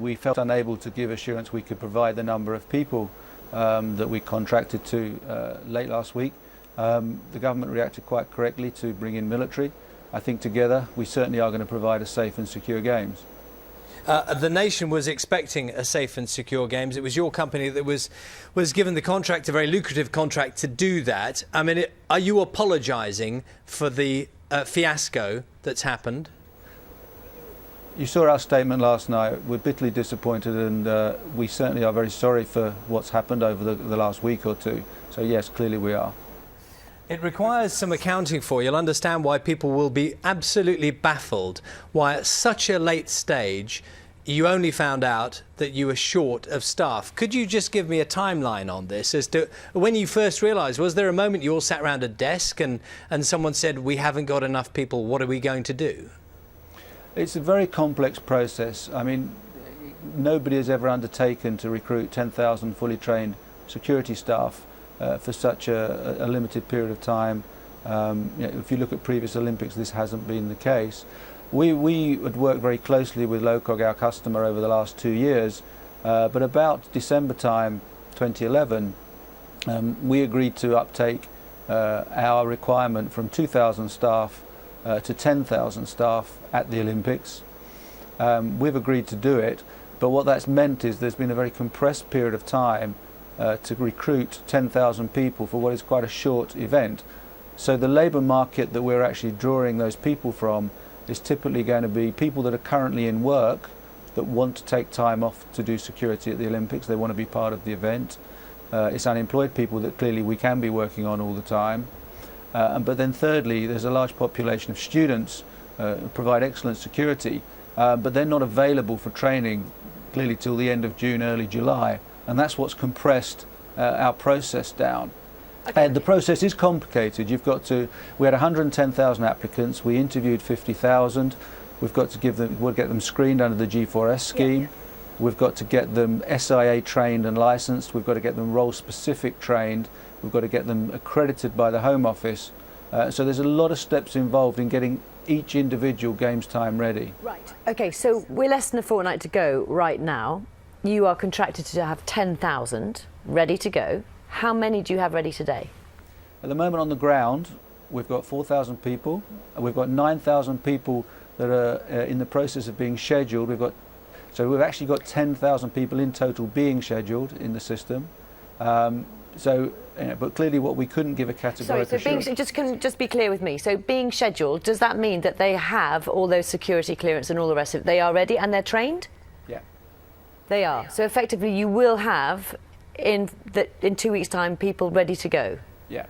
we felt unable to give assurance we could provide the number of people that we contracted to late last week. The government reacted quite correctly to bring in military. I think together we certainly are going to provide a safe and secure games. The nation was expecting a safe and secure games. It was your company that was given the contract, a very lucrative contract, to do that. I mean, are you apologising for the fiasco that's happened? You saw our statement last night. We're bitterly disappointed, and we certainly are very sorry for what's happened over the last week or two. So yes, clearly we are. It requires some accounting for. You'll understand why people will be absolutely baffled why at such a late stage you only found out that you were short of staff. Could you just give me a timeline on this as to when you first realised? Was there a moment you all sat around a desk and someone said, we haven't got enough people, what are we going to do? It's a very complex process. I mean, nobody has ever undertaken to recruit 10,000 fully trained security staff for such a limited period of time. If you look at previous Olympics, this hasn't been the case. We had worked very closely with LOCOG, our customer, over the last 2 years, but about December time 2011, we agreed to uptake our requirement from 2,000 staff to 10,000 staff at the Olympics. We've agreed to do it, but what that's meant is there's been a very compressed period of time to recruit 10,000 people for what is quite a short event. So the labour market that we're actually drawing those people from is typically going to be people that are currently in work that want to take time off to do security at the Olympics. They want to be part of the event. It's unemployed people that clearly we can be working on all the time. But then thirdly, there's a large population of students who provide excellent security, but they're not available for training clearly till the end of June, early July. And that's what's compressed our process down. Okay. And the process is complicated. We had 110,000 applicants. We interviewed 50,000. We've got to get them screened under the G4S scheme. Yeah. We've got to get them SIA trained and licensed. We've got to get them role specific trained. We've got to get them accredited by the Home Office. So there's a lot of steps involved in getting each individual games time ready. Right. Okay, so we're less than a fortnight to go right now. You are contracted to have 10,000 ready to go. How many do you have ready today? At the moment on the ground, we've got 4,000 people. We've got 9,000 people that are in the process of being scheduled. So we've actually got 10,000 people in total being scheduled in the system. But clearly what we couldn't give a categorical assurance. Just be clear with me. So being scheduled, does that mean that they have all those security clearance and all the rest of it? They are ready and they're trained? Yeah. They are. So effectively you will have in 2 weeks' time people ready to go? Yeah.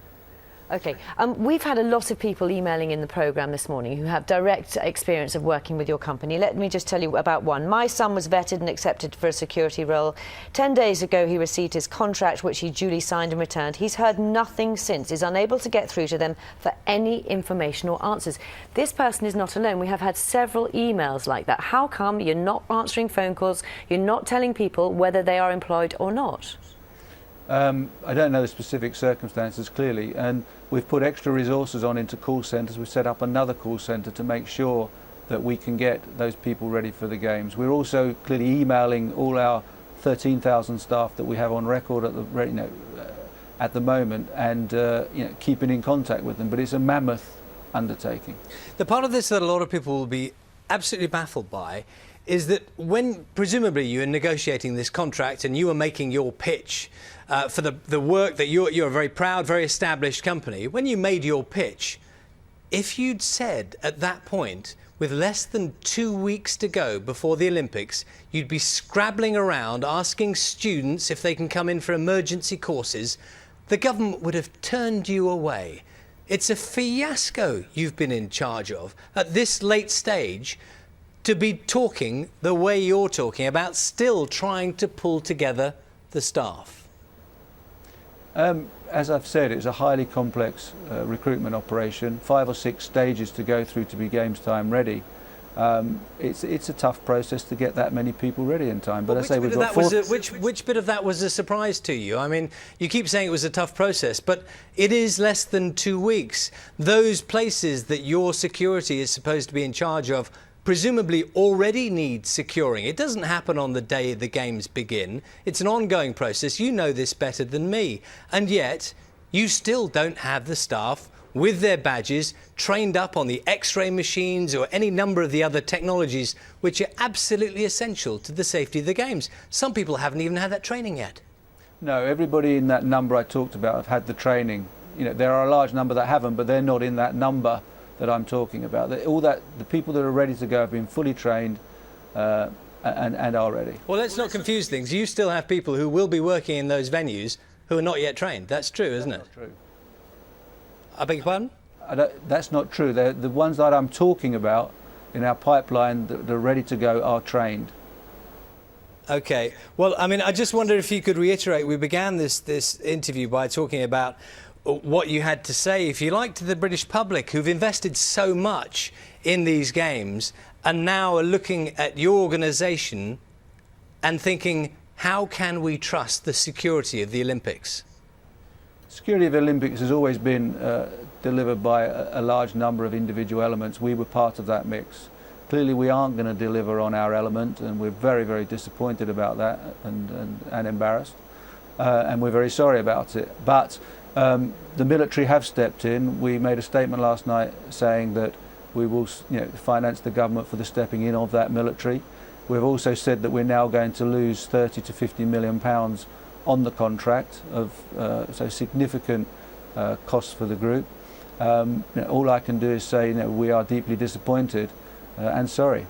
Okay. We've had a lot of people emailing in the programme this morning who have direct experience of working with your company. Let me just tell you about one. My son was vetted and accepted for a security role. 10 days ago he received his contract, which he duly signed and returned. He's heard nothing since. He's unable to get through to them for any information or answers. This person is not alone. We have had several emails like that. How come you're not answering phone calls? You're not telling people whether they are employed or not? I don't know the specific circumstances clearly, and we've put extra resources on into call centres. We've set up another call centre to make sure that we can get those people ready for the games. We're also clearly emailing all our 13,000 staff that we have on record at the moment, and keeping in contact with them. But it's a mammoth undertaking. The part of this that a lot of people will be absolutely baffled by is that when presumably you were negotiating this contract and you were making your pitch for the work that you're a very proud, very established company, when you made your pitch, if you'd said at that point, with less than 2 weeks to go before the Olympics, you'd be scrabbling around asking students if they can come in for emergency courses, the government would have turned you away. It's a fiasco you've been in charge of at this late stage, to be talking the way you're talking about, still trying to pull together the staff. As I've said, it's a highly complex recruitment operation, 5 or 6 stages to go through to be games time ready. It's a tough process to get that many people ready in time. But which bit of that was a surprise to you? I mean, you keep saying it was a tough process, but it is less than 2 weeks. Those places that your security is supposed to be in charge of presumably already need securing. It doesn't happen on the day the games begin. It's an ongoing process. You know this better than me. And yet, you still don't have the staff with their badges trained up on the X-ray machines or any number of the other technologies which are absolutely essential to the safety of the games. Some people haven't even had that training yet. No, everybody in that number I talked about have had the training. You know, there are a large number that haven't, but they're not in that number that I'm talking about. The people that are ready to go have been fully trained and are ready. Well, let's not confuse things. You still have people who will be working in those venues who are not yet trained. That's true, isn't it? That's not true. I beg your pardon? That's not true. The ones that I'm talking about in our pipeline that are ready to go are trained. Okay. Well, I mean, I just wonder if you could reiterate. We began this interview by talking about what you had to say, if you like, to the British public who've invested so much in these games and now are looking at your organisation and thinking, how can we trust the security of the Olympics? Security of the Olympics has always been delivered by a large number of individual elements. We were part of that mix. Clearly we aren't going to deliver on our element, and we're very, very disappointed about that and embarrassed. And we're very sorry about it. But the military have stepped in. We made a statement last night saying that we will finance the government for the stepping in of that military. We've also said that we're now going to lose 30 to 50 million pounds on the contract of so significant costs for the group. All I can do is say we are deeply disappointed and sorry.